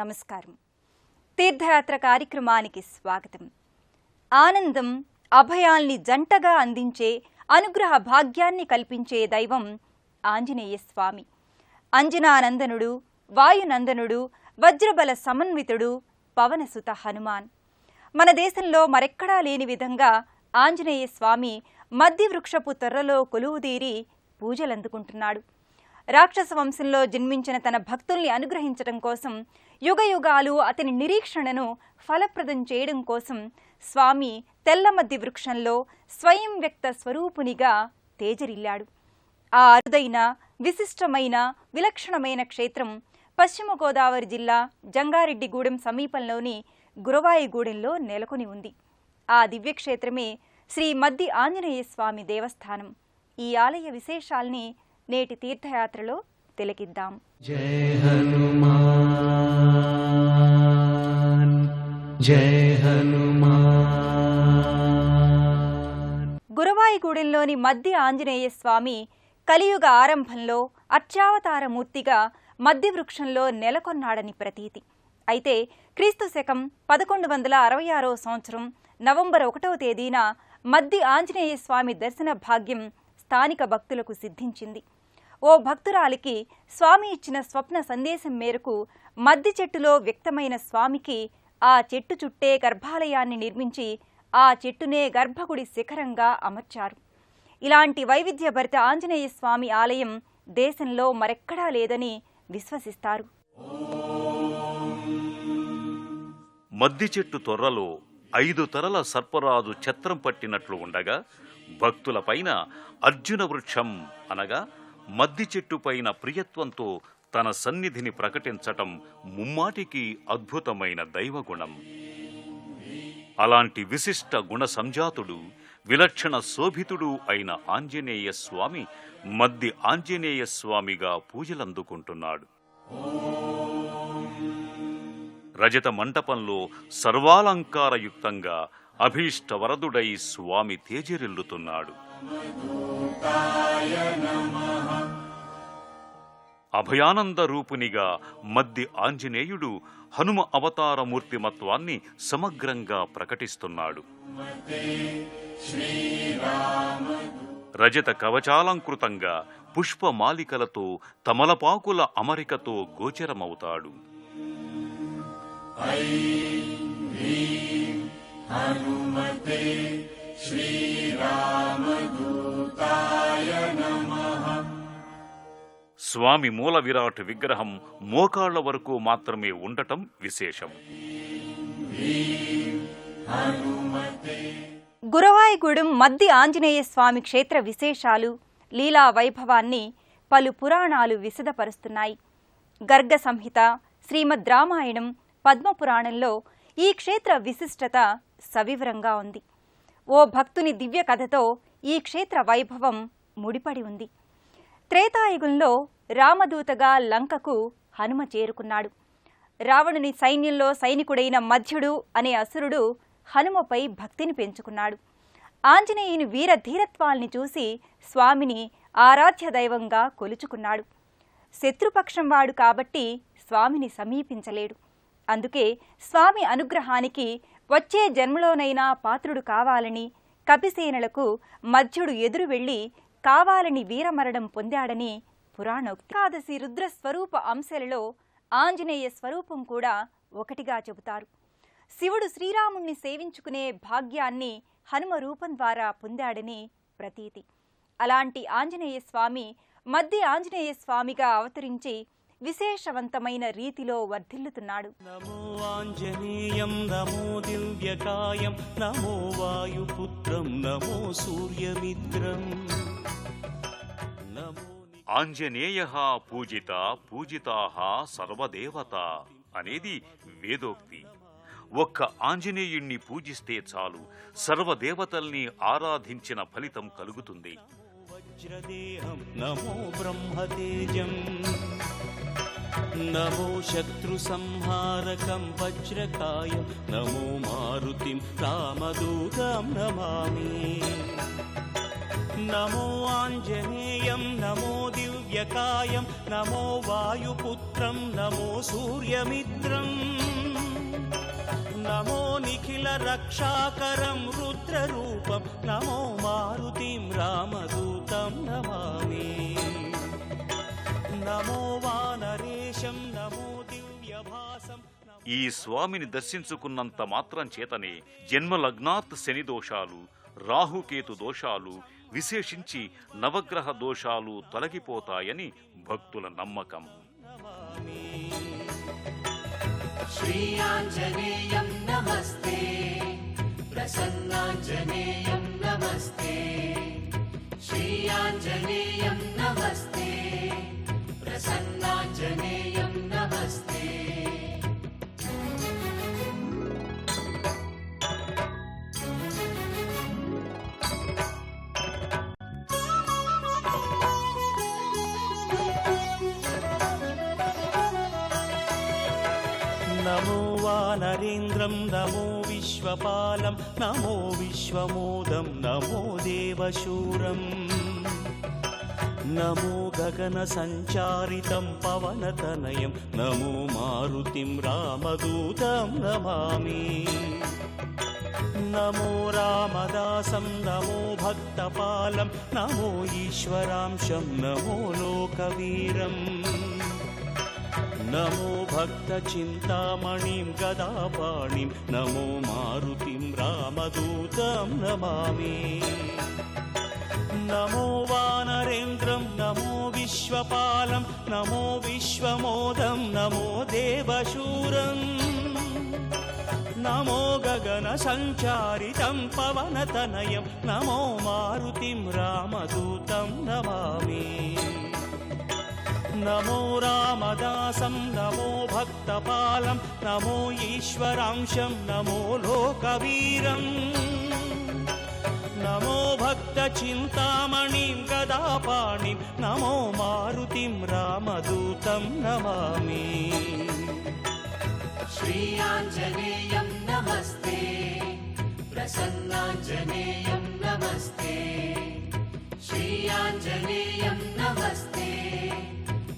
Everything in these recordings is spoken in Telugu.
నమస్కారం. తీర్థయాత్ర కార్యక్రమానికి స్వాగతం. ఆనందం, అభయాల్ని జంటగా అందించే అనుగ్రహ భాగ్యాన్ని కల్పించే దైవం ఆంజనేయ స్వామి. అంజనానందనుడు, వాయునందనుడు, వజ్రబల సమన్వితుడు, పవనసుత హనుమాన్. మన దేశంలో మరెక్కడా లేని విధంగా ఆంజనేయ స్వామి మద్ది వృక్షపు తొర్రలో కొలువుదీరి పూజలందుకుంటున్నాడు. రాక్షస వంశంలో జన్మించిన తన భక్తుల్ని అనుగ్రహించడం కోసం, యుగయుగాలు అతని నిరీక్షణను ఫలప్రదం చేయడం కోసం స్వామి తెల్లమద్ది వృక్షంలో స్వయం వ్యక్త స్వరూపునిగా తేజరిల్లాడు. ఆ అరుదైన, విశిష్టమైన, విలక్షణమైన క్షేత్రం పశ్చిమ గోదావరి జిల్లా జంగారెడ్డిగూడెం సమీపంలోని గురవాయిగూడెంలో నెలకొని ఉంది. ఆ దివ్యక్షేత్రమే శ్రీ మద్ది ఆంజనేయ స్వామి దేవస్థానం. ఈ ఆలయ విశేషాల్ని నేటి తీర్థయాత్రలో తిలకిద్దాం. జై హనుమాన్, జై హనుమాన్. గురవాయిగూడెంలోని మద్ది ఆంజనేయ స్వామి కలియుగ ఆరంభంలో అర్చావతారమూర్తిగా మద్ది వృక్షంలో నెలకొన్నాడని ప్రతీతి. అయితే క్రీస్తు శకం 1166వ సంవత్సరం నవంబర్ 1వ తేదీన మద్ది ఆంజనేయ స్వామి దర్శన భాగ్యం స్థానిక భక్తులకు సిద్ధించింది. ఓ భక్తురాలికి స్వామి ఇచ్చిన స్వప్న సందేశం మేరకు మద్ది చెట్టులో వ్యక్తమైన స్వామికి ఆ చెట్టు చుట్టే గర్భాలయాన్ని నిర్మించి ఆ చెట్టునే గర్భగుడి శిఖరంగా అమర్చారు. ఇలాంటి వైవిధ్యభరిత ఆంజనేయ స్వామి ఆలయం దేశంలో మరెక్కడా లేదని విశ్వసిస్తారు. మద్ది చెట్టు తొర్రలో 5 తరల సర్పరాజు ఛత్రం పట్టినట్లు ఉండగా, భక్తులపైన అర్జున వృక్షం అనగా మద్ది చెట్టు పైన ప్రియత్వంతో తన సన్నిధిని ప్రకటించటం ముమ్మాటికి అద్భుతమైన దైవగుణం. అలాంటి విశిష్ట గుణ సంజాతుడు, విలక్షణ శోభితుడు అయిన ఆంజనేయ స్వామి మద్ది ఆంజనేయ స్వామిగా పూజలందుకుంటున్నాడు. రజత మంటపంలో సర్వాలంకారయుక్తంగా అభీష్ట వరదుడై స్వామి తేజరిల్లుతున్నాడు. అభయానంద రూపునిగా మద్ది ఆంజనేయుడు హనుమ అవతారమూర్తిమత్వాన్ని సమగ్రంగా ప్రకటిస్తున్నాడు. రజత కవచాలంకృతంగా పుష్పమాలికలతో, తమలపాకుల అమరికతో గోచరమవుతాడు. స్వామి మూల విరాట్ విగ్రహం మోకాళ్ల వరకు మాత్రమే ఉండటం విశేషం. గురవాయిగూడెం మద్ది ఆంజనేయ స్వామి క్షేత్ర విశేషాలు, లీలా వైభవాన్ని పలు పురాణాలు విశదపరుస్తున్నాయి. గర్గ సంహిత, శ్రీమద్ రామాయణం, పద్మపురాణంలో ఈ క్షేత్ర విశిష్టత సవివరంగా ఉంది. ఓ భక్తుని దివ్య కథతో ఈ క్షేత్ర వైభవం ముడిపడి ఉంది. త్రేతాయుగంలో రామదూతగా లంకకు హనుమ చేరుకున్నాడు. రావణుని సైన్యంలో సైనికుడైన మధ్యుడు అనే అసురుడు హనుమపై భక్తిని పెంచుకున్నాడు. ఆంజనేయుని వీర ధీరత్వాల్ని చూసి స్వామిని ఆరాధ్య దైవంగా కొలుచుకున్నాడు. శత్రుపక్షం వాడు కాబట్టి స్వామిని సమీపించలేడు. అందుకే స్వామి అనుగ్రహానికి వచ్చే జన్మలోనైనా పాత్రుడు కావాలని కపిసేనులకు మధ్యుడు ఎదురు వెళ్లి కావాలని వీరమరణం పొందాడని పురాణోక్తి. ఏకాదశి రుద్ర స్వరూప అంశాలలో ఆంజనేయ స్వరూపం కూడా ఒకటిగా చెబుతారు. శివుడు శ్రీరాముణ్ణి సేవించుకునే భాగ్యాన్ని హనుమ రూపం ద్వారా పొందాడని ప్రతీతి. అలాంటి ఆంజనేయ స్వామి మద్ది ఆంజనేయ స్వామిగా అవతరించి విశేషవంతమైన రీతిలో వర్ధిల్లుతున్నాడు. నమో ఆంజనేయం, నమో దివ్యకాయం, నమో వాయుపుత్రం, నమో సూర్యమిత్రం. ఆంజనేయః పూజిత పూజితాః సర్వదేవత అనేది వేదోక్తి. ఒక్క ఆంజనేయుణ్ణి పూజిస్తే చాలు, సర్వదేవతల్ని ఆరాధించిన ఫలితం కలుగుతుంది. వజ్రదేహం నమో బ్రహ్మతేజం, నమో శత్రు సంహారకం వజ్రకాయం, నమో మారుతిం రామదూతం నమామి. నమో ఆంజనేయం నమో దివ్యకాయం నమో వాయుపుత్రం నమో సూర్యమిత్రం నమో నిఖిల రక్షాకరం రుద్రరూపం నమో మారుతిం రామదూతం నమామి నమో వానరేశం నమో దివ్యభాసం. ఈ స్వామిని దర్శించుకున్నంత మాత్రం చేతనే జన్మలగ్నాత్ శని దోషాలు, రాహుకేతు దోషాలు, విశేషించి నవగ్రహ దోషాలు తొలగిపోతాయని భక్తుల నమ్మకం. శ్రీ ఆంజనేయం నమస్తే, ప్రసన్నాంజనేయం నమస్తే. శ్రీ ఆంజనేయం నమస్తే, ప్రసన్నాంజనేయం నమస్తే. నమో వానరేంద్రం నమో విశ్వపాలం నమో విశ్వమోదం నమో దేవశూరం నమో గగన సంచారితం పవనతనయం నమో మారుతిం రామదూతం నమామి నమో రామదాసం నమో భక్తపాలం నమో ఈశ్వరాంశం నమో లోకవీరం నమో భక్త చింతామణిం గదాపాణిం నమో మారుతిం రామదూతం నమామి నమో వానరేంద్రం నమో విశ్వపాలం నమో విశ్వమోదం నమో దేవశూరం నమో గగన సంచారితం పవనతనయం నమో మారుతిం రామదూతం నమామి నమో రామదాసం నమో భక్తపాలం నమో ఈశ్వరాంశం నమో లోకవీరం నమో భక్త చింతామణిం గదాపాణిం నమో మారుతిం రామదూతం నమామి శ్రీ ఆంజనేయం నమస్తే, ప్రసన్నాంజనేయం నమస్తే. శ్రీ ఆంజనేయం నమస్తే,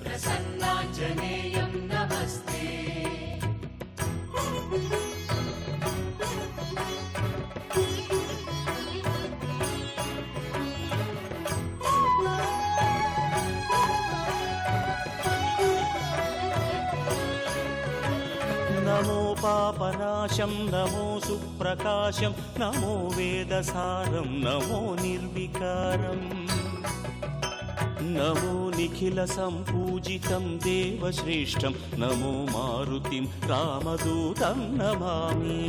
ప్రసన్నాంజనేయం నమస్తే. నమో పాపనాశం నమో సుప్రకాశం నమో వేదసారం నమో నిర్వికారం నమో నిఖిల సంపూజితం దేవశ్రేష్టం నమో మారుతిం రామదూతం నమామి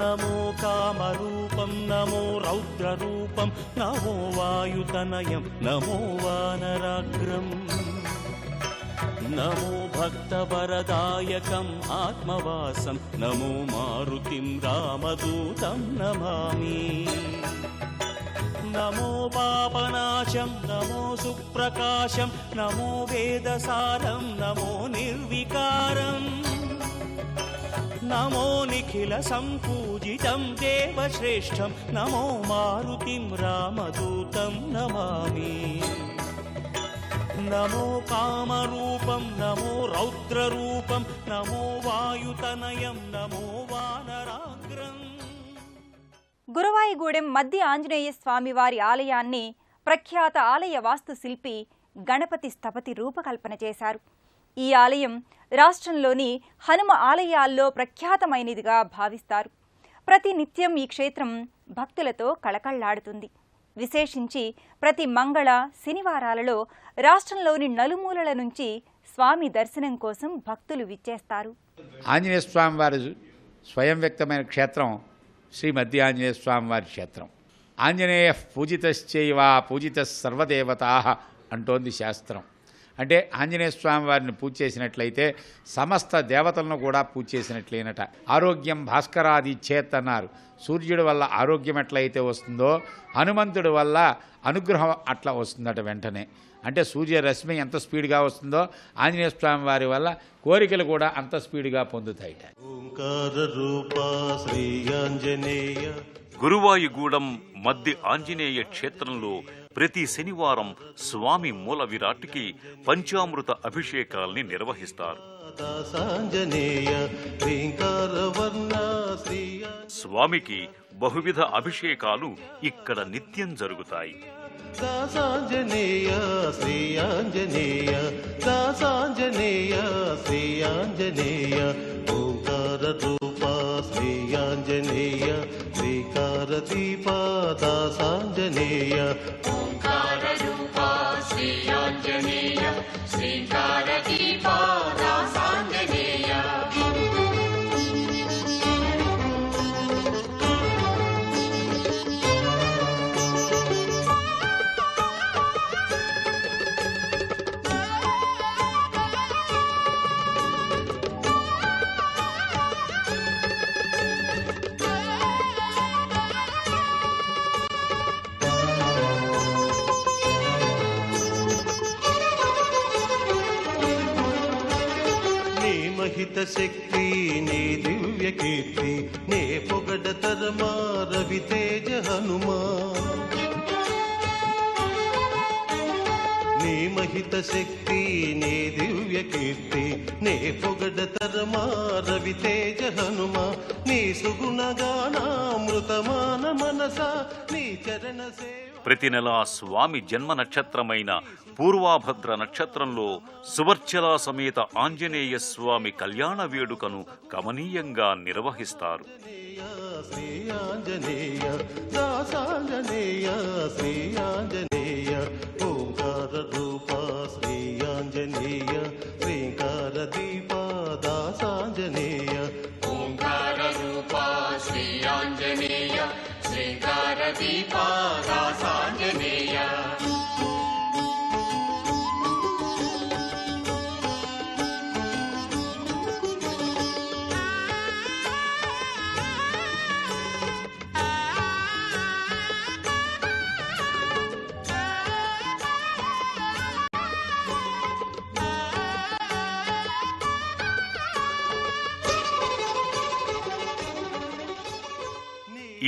నమో కామరూపం నమో రౌద్రరూపం నమో వాయుతనయం నమో వానరాగ్రం నమో భక్తవరదాయకం ఆత్మవాసం నమో మారుతిం రామదూతం నమామి నమో పాపనాశం నమో సుప్రకాశం నమో వేదసారం నమో నిర్వికారం నమో నిఖిల సంపూజితం దేవశ్రేష్టం నమో మారుతిం రామదూతం నమామి నమో కామరూపం నమో రౌద్రరూపం నమో వాయుతనయం నమో వానరాగ్రం. గురవాయిగూడెం మద్ది ఆంజనేయ స్వామివారి ఆలయాన్ని ప్రఖ్యాత ఆలయ వాస్తుశిల్పి గణపతి స్థపతి రూపకల్పన చేశారు. ఈ ఆలయం రాష్ట్రంలోని హనుమ ఆలయాల్లో ప్రఖ్యాతమైనదిగా భావిస్తారు. ప్రతి నిత్యం ఈ క్షేత్రం భక్తులతో కళకళ్లాడుతుంది. విశేషించి ప్రతి మంగళ శనివారాలలో రాష్ట్రంలోని నలుమూలల నుంచి స్వామి దర్శనం కోసం భక్తులు విచ్చేస్తారు. ఆంజనేయ స్వామి వారి స్వయం వ్యక్తమైన క్షేత్రం శ్రీ మద్ది ఆంజనేయ స్వామి వారి క్షేత్రం. ఆంజనేయ పూజితశ్చైవ పూజిత సర్వదేవతా అంటోంది శాస్త్రం. అంటే ఆంజనేయ స్వామి వారిని పూజ చేసినట్లయితే సమస్త దేవతలను కూడా పూజ చేసినట్లయినట. ఆరోగ్యం భాస్కరాది చేత్ అన్నారు. సూర్యుడి వల్ల ఆరోగ్యం ఎట్లయితే వస్తుందో హనుమంతుడి వల్ల అనుగ్రహం అట్లా వస్తుందట వెంటనే. అంటే సూర్యరశ్మి ఎంత స్పీడ్గా వస్తుందో ఆంజనేయ స్వామి వారి వల్ల కోరికలు కూడా అంత స్పీడ్గా పొందుతాయిట. ఓంకార రూపా శ్రీ ఆంజనేయ. గురువాయుగూడెం మద్ది ఆంజనేయ క్షేత్రంలో ప్రతి శనివారం స్వామి మూల విరాట్కి పంచామృత అభిషేకాల్ని నిర్వహిస్తారు. దాసాంజనేయ శ్రీంకార వర్ణ శ్రీ స్వామికి బహువిధ అభిషేకాలు ఇక్కడ నిత్యం జరుగుతాయి. దాసాంజనేయ శ్రీ ఆంజనేయ దాసాంజనేయ శ్రీ ఆంజనేయ. ఓంకార రూపా శ్రీ ఆంజనేయ శ్రీకార దీపా దాసాంజనేయ. ఓంకార రూపా శ్రీ ఆంజనేయ శ్రీకార దీపా దాసాంజనేయ. మహిత శక్తి నీ దివ్య కీర్తి నే పొగడ తరమా రవి తేజ హనుమా. నీ మహిత శక్తి నీ దివ్య కీర్తి నే పొగడ తరమా రవి తేజ హనుమా. నీ సుగుణగానామృతమాన మనస నీ చరణ సేవ. ప్రతి నెలా స్వామి జన్మ నక్షత్రమైన పూర్వాభద్ర నక్షత్రంలో సువర్చల సమేత ఆంజనేయ స్వామి కళ్యాణ వేడుకను కమనీయంగా నిర్వహిస్తారు. శ్రీ ఆంజనేయ దాసాంజనేయ శ్రీ ఆంజనేయ. ఓంకార రూపా శ్రీ ఆంజనేయ శ్రీకార దీపా దాసాంజనేయ. ఓంకార రూపా శ్రీ ఆంజనేయ శ్రీకార దీపా దాసాంజనేయ.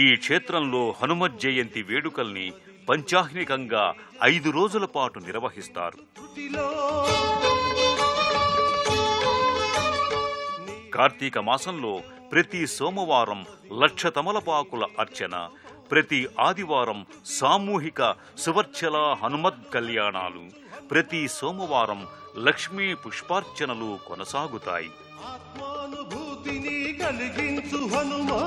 ఈ క్షేత్రంలో హనుమత్ జయంతి వేడుకల్ని పంచాహ్నికంగా 5 రోజుల పాటు నిర్వహిస్తారు. కార్తీక మాసంలో ప్రతి సోమవారం 1,00,000 తమలపాకుల అర్చన, ప్రతి ఆదివారం సామూహిక సువర్చల హనుమత్ కళ్యాణాలు, ప్రతి సోమవారం లక్ష్మీ పుష్పార్చనలు కొనసాగుతాయి. ఆత్మానుభూతిని కలిగించు హనుమా.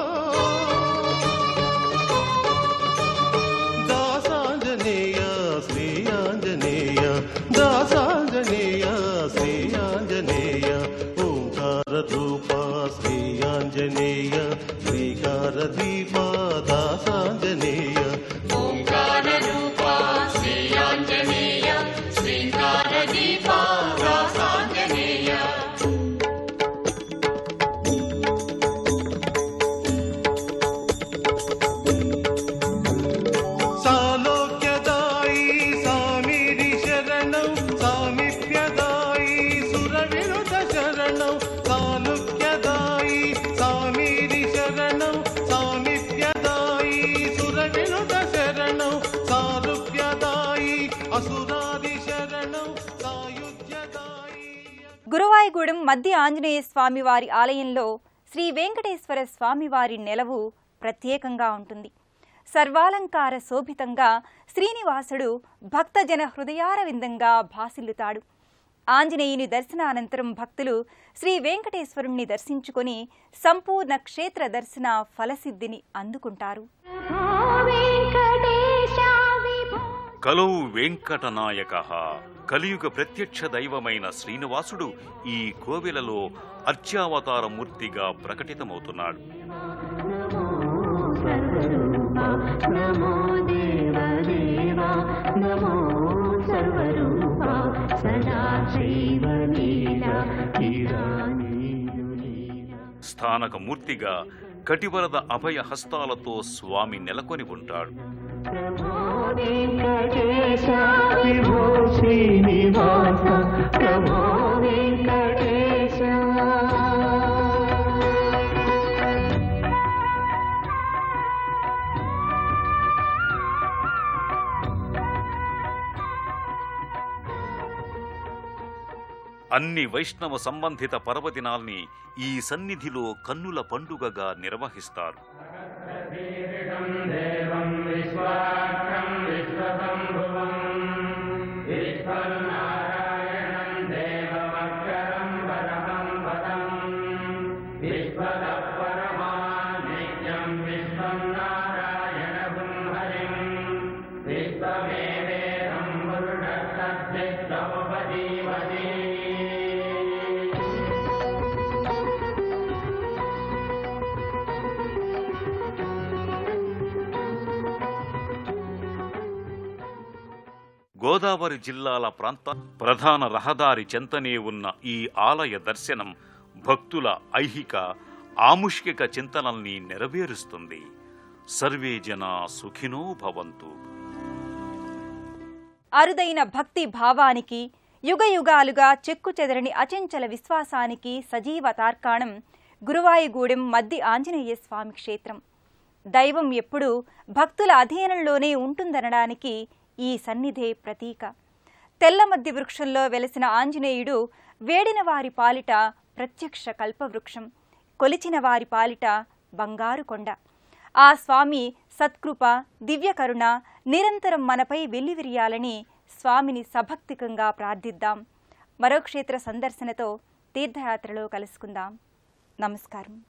దాసాంజనేయ శ్రీ ఆంజనేయ దాసాంజనేయ శ్రీ ఆంజనేయ. ఓంకార రూపా శ్రీ ఆంజనేయ శ్రీకార దీపా దాసాంజనేయ. ఓంకార రూపా శ్రీ ఆంజనేయ శ్రీకార దీపా దాసాంజనేయ. సాలోక్యదాయి సామిరి శరణం సామిప్యదాయి సురవినుత శరణం. సాలోక్యదాయి సామిరి శరణం సామిప్యదాయి సురవినుత శరణం. సారూప్యదాయి అసురాది శరణం సాయుధ్యదాయి. గురువాయుగూడెం మద్ది ఆంజనేయ స్వామివారి ఆలయంలో శ్రీ వెంకటేశ్వర స్వామివారి నెలవు ప్రత్యేకంగా ఉంటుంది. సర్వాలంకార శోభితంగా శ్రీనివాసుడు భక్తజన హృదయారవిందంగా భాసిల్లుతాడు. ఆంజనేయుని దర్శనానంతరం భక్తులు శ్రీ వెంకటేశ్వరుణ్ణి దర్శించుకొని సంపూర్ణ క్షేత్ర దర్శన ఫలసిద్ధిని అందుకుంటారు. కలౌ వెంకటనాయకః. కలియుగ ప్రత్యక్ష దైవమైన శ్రీనివాసుడు ఈ కోవెలలో అర్చావతార మూర్తిగా ప్రకటితమవుతున్నాడు. నమో దేవ దేవా నమో సర్వరూపా సదా శైవ లీలా స్థానక మూర్తిగా కటివరద అభయ హస్తాలతో స్వామి నెలకొని ఉంటాడు. వెంకటేశ విభో శ్రీనివాస నమో వెంకటేశ. అన్ని వైష్ణవ సంబంధిత పర్వదినాల్ని ఈ సన్నిధిలో కన్నుల పండుగగా నిర్వహిస్తారు. గోదావరి జిల్లాల ప్రధాన రహదారి చెంతనే ఉన్న ఈ ఆలయ దర్శనం భక్తుల ఐహిక ఆముష్కిక చింతనల్ని నెరవేరుస్తుంది. సర్వే జనా సుఖినో భవంతు. అరుదైన భక్తి భావానికి, యుగయుగాలుగా చెక్కుచెదరని అచంచల విశ్వాసానికి సజీవ తార్కాణం గురువాయిగూడెం మద్ది ఆంజనేయ స్వామి క్షేత్రం. దైవం ఎప్పుడూ భక్తుల అధీనంలోనే ఉంటుందనడానికి ఈ సన్నిధే ప్రతీక. తెల్ల మద్ది వృక్షంలో వెలసిన ఆంజనేయుడు వేడిన వారి పాలిట ప్రత్యక్ష కల్పవృక్షం, కొలిచిన వారి పాలిట బంగారు కొండ. ఆ స్వామి సత్కృప, దివ్యకరుణ నిరంతరం మనపై వెల్లివిరియాలని స్వామిని సభక్తికంగా ప్రార్థిద్దాం. మరో క్షేత్ర సందర్శనతో తీర్థయాత్రలో కలుసుకుందాం. నమస్కారం.